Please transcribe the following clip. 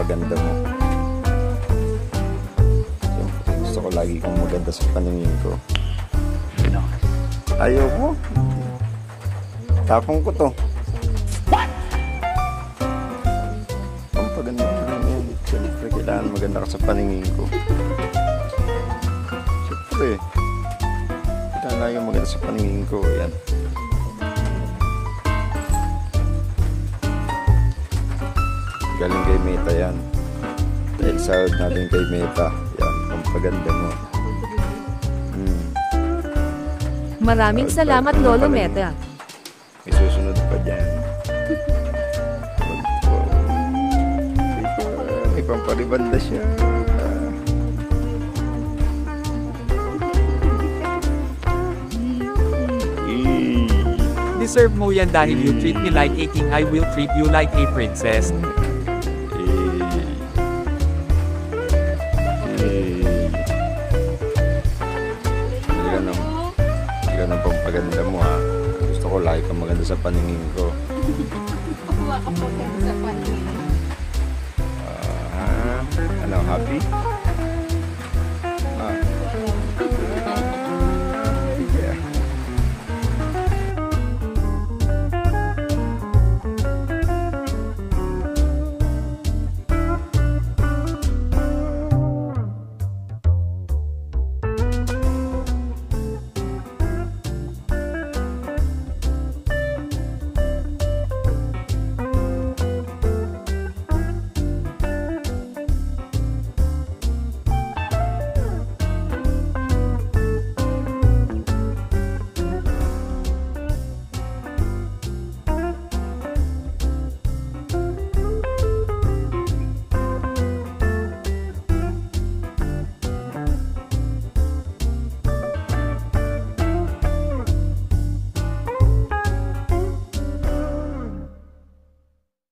pampaganda mo. Siyempre, gusto ko lagi kang maganda sa paningin ko. Ayaw mo? Tapong ko to. Pampaganda mo lang yan. Siyempre, kailangan maganda ka sa paningin ko. Siyempre, kailangan lagi maganda sa paningin ko. Yan. Galing kay Meta yan. Dahil sahod natin kay Meta. Yan, pampaganda mo. Maraming salamat, Lolo Meta. May susunod pa dyan. May pamparibanda siya. Deserve mo yan dahil you treat me like a king, I will treat you like a princess. Ng pampaganda mo ha. Gusto ko lagi kang maganda sa paningin ko. Kuha ka po sa paningin. Ano, happy?